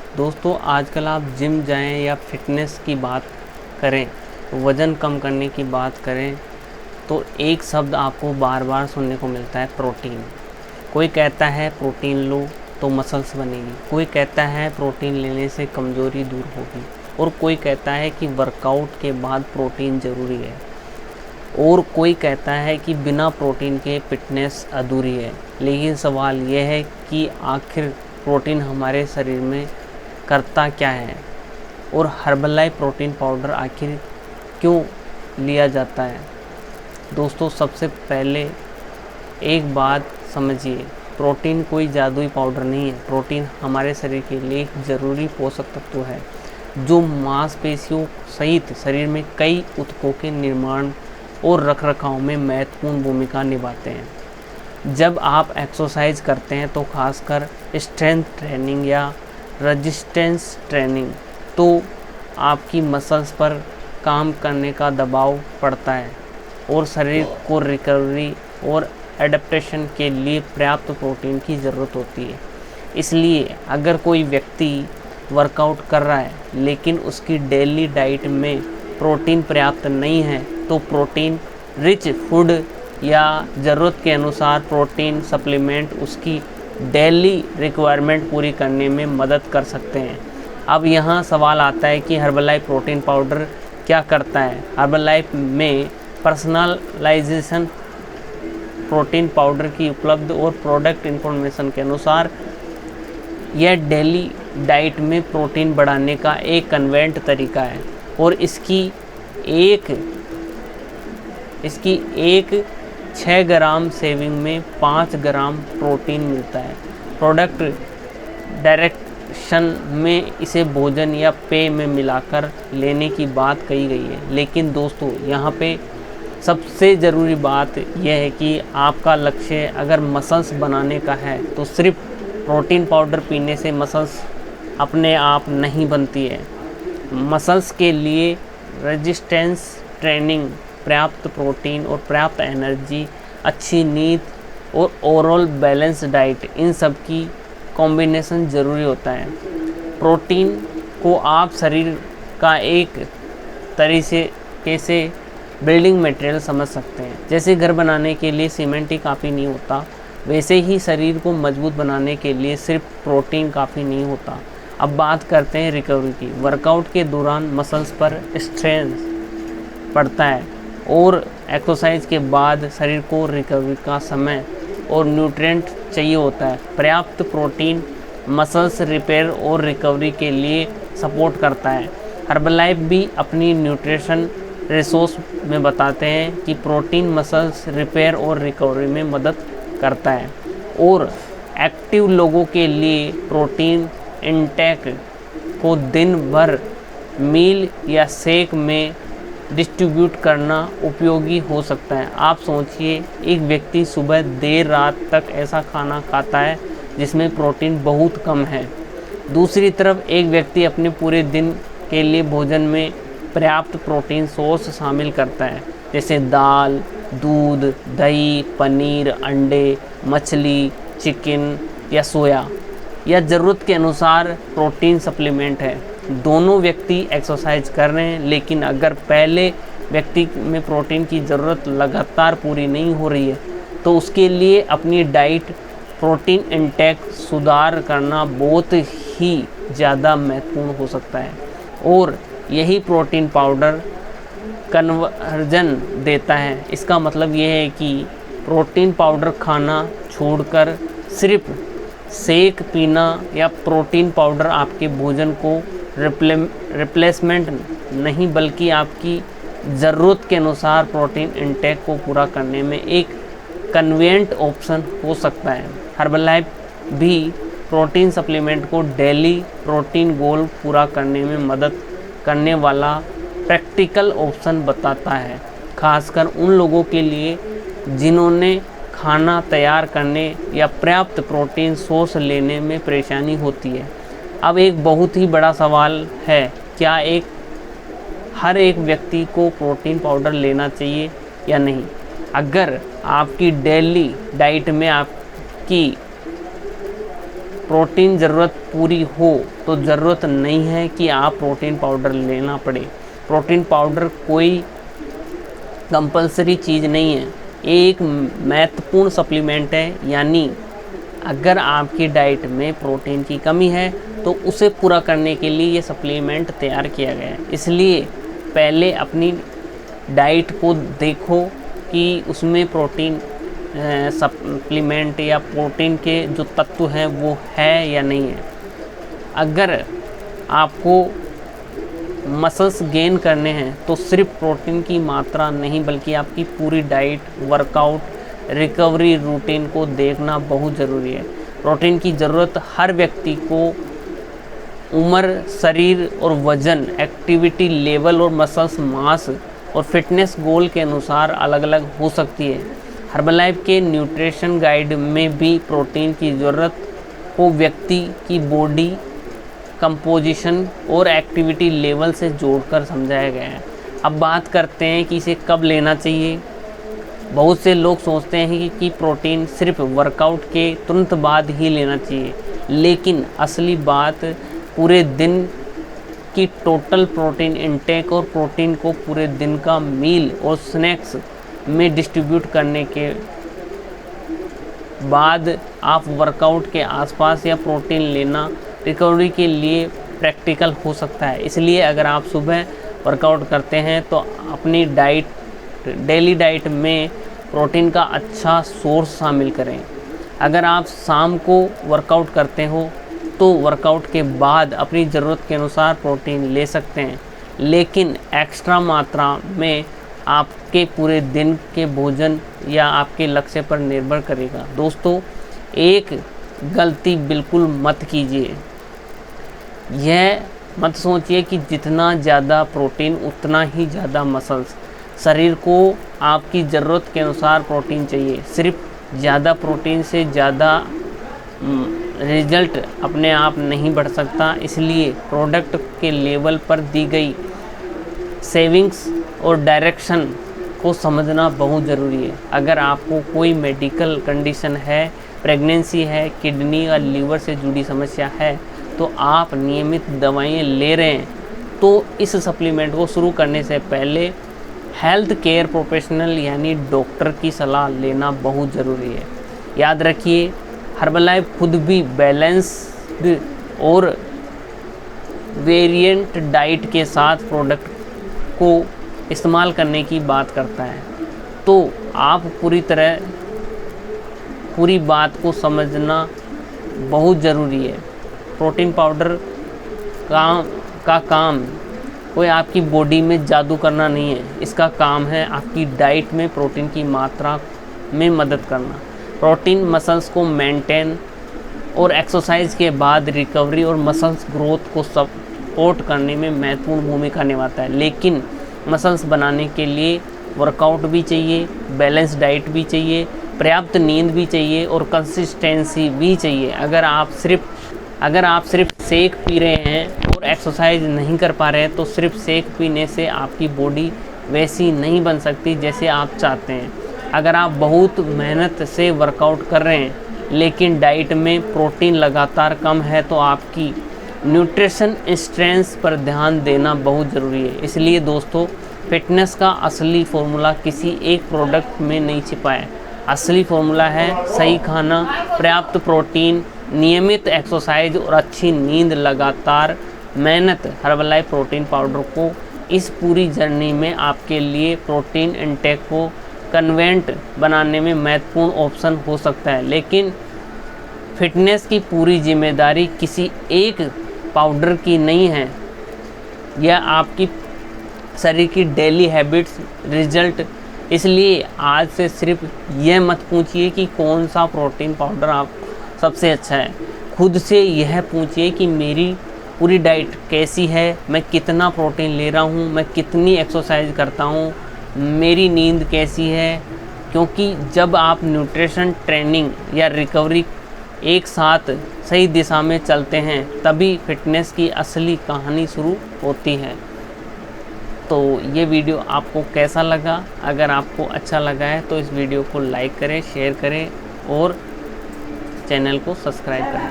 दोस्तों आजकल आप जिम जाएं या फिटनेस की बात करें, वज़न कम करने की बात करें, तो एक शब्द आपको बार बार सुनने को मिलता है, प्रोटीन। कोई कहता है प्रोटीन लो तो मसल्स बनेगी, कोई कहता है प्रोटीन लेने से कमज़ोरी दूर होगी, और कोई कहता है कि वर्कआउट के बाद प्रोटीन ज़रूरी है, और कोई कहता है कि बिना प्रोटीन के फिटनेस अधूरी है। लेकिन सवाल यह है कि आखिर प्रोटीन हमारे शरीर में करता क्या है, और हर्बललाइफ प्रोटीन पाउडर आखिर क्यों लिया जाता है। दोस्तों सबसे पहले एक बात समझिए, प्रोटीन कोई जादुई पाउडर नहीं है। प्रोटीन हमारे शरीर के लिए एक ज़रूरी पोषक तत्व है जो मांसपेशियों सहित शरीर में कई ऊतकों के निर्माण और रखरखाव में महत्वपूर्ण भूमिका निभाते हैं। जब आप एक्सरसाइज करते हैं तो खासकर स्ट्रेंथ ट्रेनिंग या रेजिस्टेंस ट्रेनिंग, तो आपकी मसल्स पर काम करने का दबाव पड़ता है और शरीर को रिकवरी और एडेप्टेशन के लिए पर्याप्त प्रोटीन की ज़रूरत होती है। इसलिए अगर कोई व्यक्ति वर्कआउट कर रहा है लेकिन उसकी डेली डाइट में प्रोटीन पर्याप्त नहीं है, तो प्रोटीन रिच फूड या ज़रूरत के अनुसार प्रोटीन सप्लीमेंट उसकी डेली रिक्वायरमेंट पूरी करने में मदद कर सकते हैं। अब यहाँ सवाल आता है कि हर्बललाइफ प्रोटीन पाउडर क्या करता है। हर्बललाइफ में पर्सनलाइजेशन प्रोटीन पाउडर की उपलब्ध और प्रोडक्ट इन्फॉर्मेशन के अनुसार यह डेली डाइट में प्रोटीन बढ़ाने का एक कन्वेंट तरीका है, और इसकी एक 6 ग्राम सेविंग में 5 ग्राम प्रोटीन मिलता है। प्रोडक्ट डायरेक्शन में इसे भोजन या पेय में मिलाकर लेने की बात कही गई है। लेकिन दोस्तों यहाँ पे सबसे ज़रूरी बात यह है कि आपका लक्ष्य अगर मसल्स बनाने का है तो सिर्फ प्रोटीन पाउडर पीने से मसल्स अपने आप नहीं बनती है। मसल्स के लिए रेजिस्टेंस ट्रेनिंग, पर्याप्त प्रोटीन और पर्याप्त एनर्जी, अच्छी नींद और ओवरऑल बैलेंस डाइट, इन सब की कॉम्बिनेशन ज़रूरी होता है। प्रोटीन को आप शरीर का एक तरीके से बिल्डिंग मटेरियल समझ सकते हैं। जैसे घर बनाने के लिए सीमेंट ही काफ़ी नहीं होता, वैसे ही शरीर को मजबूत बनाने के लिए सिर्फ प्रोटीन काफ़ी नहीं होता। अब बात करते हैं रिकवरी की। वर्कआउट के दौरान मसल्स पर स्ट्रेस पड़ता है और एक्सरसाइज के बाद शरीर को रिकवरी का समय और न्यूट्रिएंट चाहिए होता है। पर्याप्त प्रोटीन मसल्स रिपेयर और रिकवरी के लिए सपोर्ट करता है। हर्बललाइफ भी अपनी न्यूट्रिशन रिसोर्स में बताते हैं कि प्रोटीन मसल्स रिपेयर और रिकवरी में मदद करता है, और एक्टिव लोगों के लिए प्रोटीन इंटेक को दिन भर मील या शेक में डिस्ट्रीब्यूट करना उपयोगी हो सकता है। आप सोचिए, एक व्यक्ति सुबह देर रात तक ऐसा खाना खाता है जिसमें प्रोटीन बहुत कम है। दूसरी तरफ एक व्यक्ति अपने पूरे दिन के लिए भोजन में पर्याप्त प्रोटीन सोर्स शामिल करता है, जैसे दाल, दूध, दही, पनीर, अंडे, मछली, चिकन या सोया, या ज़रूरत के अनुसार प्रोटीन सप्लीमेंट है। दोनों व्यक्ति एक्सरसाइज कर रहे हैं, लेकिन अगर पहले व्यक्ति में प्रोटीन की ज़रूरत लगातार पूरी नहीं हो रही है, तो उसके लिए अपनी डाइट प्रोटीन इंटेक सुधार करना बहुत ही ज़्यादा महत्वपूर्ण हो सकता है। और यही प्रोटीन पाउडर कन्वर्जन देता है। इसका मतलब यह है कि प्रोटीन पाउडर खाना छोड़कर सिर्फ शेक पीना या प्रोटीन पाउडर आपके भोजन को रिप्लेसमेंट नहीं, बल्कि आपकी ज़रूरत के अनुसार प्रोटीन इंटेक को पूरा करने में एक कन्वीनिएंट ऑप्शन हो सकता है। हर्बललाइफ भी प्रोटीन सप्लीमेंट को डेली प्रोटीन गोल पूरा करने में मदद करने वाला प्रैक्टिकल ऑप्शन बताता है, खासकर उन लोगों के लिए जिन्होंने खाना तैयार करने या पर्याप्त प्रोटीन सोर्स लेने में परेशानी होती है। अब एक बहुत ही बड़ा सवाल है, क्या हर एक व्यक्ति को प्रोटीन पाउडर लेना चाहिए या नहीं? अगर आपकी डेली डाइट में आपकी प्रोटीन ज़रूरत पूरी हो तो ज़रूरत नहीं है कि आप प्रोटीन पाउडर लेना पड़े। प्रोटीन पाउडर कोई कंपलसरी चीज़ नहीं है, एक महत्वपूर्ण सप्लीमेंट है। यानी अगर आपकी डाइट में प्रोटीन की कमी है तो उसे पूरा करने के लिए ये सप्लीमेंट तैयार किया गया है। इसलिए पहले अपनी डाइट को देखो कि उसमें प्रोटीन सप्लीमेंट या प्रोटीन के जो तत्व हैं वो है या नहीं है। अगर आपको मसल्स गेन करने हैं तो सिर्फ प्रोटीन की मात्रा नहीं बल्कि आपकी पूरी डाइट, वर्कआउट, रिकवरी रूटीन को देखना बहुत ज़रूरी है। प्रोटीन की ज़रूरत हर व्यक्ति को उम्र, शरीर और वज़न, एक्टिविटी लेवल और मसल्स मास और फिटनेस गोल के अनुसार अलग अलग हो सकती है। हर्बलाइफ के न्यूट्रिशन गाइड में भी प्रोटीन की ज़रूरत को व्यक्ति की बॉडी कंपोजिशन और एक्टिविटी लेवल से जोड़कर समझाया गया है। अब बात करते हैं कि इसे कब लेना चाहिए। बहुत से लोग सोचते हैं कि प्रोटीन सिर्फ वर्कआउट के तुरंत बाद ही लेना चाहिए, लेकिन असली बात पूरे दिन की टोटल प्रोटीन इंटेक और प्रोटीन को पूरे दिन का मील और स्नैक्स में डिस्ट्रीब्यूट करने के बाद आप वर्कआउट के आसपास या प्रोटीन लेना रिकवरी के लिए प्रैक्टिकल हो सकता है। इसलिए अगर आप सुबह वर्कआउट करते हैं तो अपनी डेली डाइट में प्रोटीन का अच्छा सोर्स शामिल करें। अगर आप शाम को वर्कआउट करते हो तो वर्कआउट के बाद अपनी ज़रूरत के अनुसार प्रोटीन ले सकते हैं, लेकिन एक्स्ट्रा मात्रा में आपके पूरे दिन के भोजन या आपके लक्ष्य पर निर्भर करेगा। दोस्तों, एक गलती बिल्कुल मत कीजिए। यह मत सोचिए कि जितना ज़्यादा प्रोटीन उतना ही ज़्यादा मसल्स। शरीर को आपकी ज़रूरत के अनुसार प्रोटीन चाहिए। सिर्फ ज़्यादा प्रोटीन से ज़्यादा रिजल्ट अपने आप नहीं बढ़ सकता। इसलिए प्रोडक्ट के लेवल पर दी गई सेविंग्स और डायरेक्शन को समझना बहुत ज़रूरी है। अगर आपको कोई मेडिकल कंडीशन है, प्रेगनेंसी है, किडनी और लीवर से जुड़ी समस्या है, तो आप नियमित दवाएं ले रहे हैं तो इस सप्लीमेंट को शुरू करने से पहले हेल्थ केयर प्रोफेशनल यानी डॉक्टर की सलाह लेना बहुत ज़रूरी है। याद रखिए, हर्बलाइफ खुद भी बैलेंस्ड और वेरिएंट डाइट के साथ प्रोडक्ट को इस्तेमाल करने की बात करता है, तो आप पूरी बात को समझना बहुत ज़रूरी है। प्रोटीन पाउडर का काम कोई आपकी बॉडी में जादू करना नहीं है। इसका काम है आपकी डाइट में प्रोटीन की मात्रा में मदद करना। प्रोटीन मसल्स को मेंटेन और एक्सरसाइज के बाद रिकवरी और मसल्स ग्रोथ को सपोर्ट करने में महत्वपूर्ण भूमिका निभाता है। लेकिन मसल्स बनाने के लिए वर्कआउट भी चाहिए, बैलेंस डाइट भी चाहिए, पर्याप्त नींद भी चाहिए और कंसिस्टेंसी भी चाहिए। अगर आप सिर्फ शेक पी रहे हैं और एक्सरसाइज नहीं कर पा रहे हैं तो सिर्फ शेक पीने से आपकी बॉडी वैसी नहीं बन सकती जैसे आप चाहते हैं। अगर आप बहुत मेहनत से वर्कआउट कर रहे हैं लेकिन डाइट में प्रोटीन लगातार कम है तो आपकी न्यूट्रिशन स्ट्रेंथ पर ध्यान देना बहुत ज़रूरी है। इसलिए दोस्तों, फिटनेस का असली फॉर्मूला किसी एक प्रोडक्ट में नहीं छिपा है। असली फॉर्मूला है सही खाना, पर्याप्त प्रोटीन, नियमित एक्सरसाइज और अच्छी नींद, लगातार मेहनत। हर्बलाइफ प्रोटीन पाउडर को इस पूरी जर्नी में आपके लिए प्रोटीन इंटेक को कन्वेंट बनाने में महत्वपूर्ण ऑप्शन हो सकता है। लेकिन फिटनेस की पूरी जिम्मेदारी किसी एक पाउडर की नहीं है, यह आपकी शरीर की डेली हैबिट्स रिजल्ट। इसलिए आज से सिर्फ यह मत पूछिए कि कौन सा प्रोटीन पाउडर आप सबसे अच्छा है। खुद से यह पूछिए कि मेरी पूरी डाइट कैसी है, मैं कितना प्रोटीन ले रहा हूँ, मैं कितनी एक्सरसाइज करता हूँ, मेरी नींद कैसी है। क्योंकि जब आप न्यूट्रिशन, ट्रेनिंग या रिकवरी एक साथ सही दिशा में चलते हैं तभी फिटनेस की असली कहानी शुरू होती है। तो ये वीडियो आपको कैसा लगा? अगर आपको अच्छा लगा है तो इस वीडियो को लाइक करें, शेयर करें और चैनल को सब्सक्राइब करें।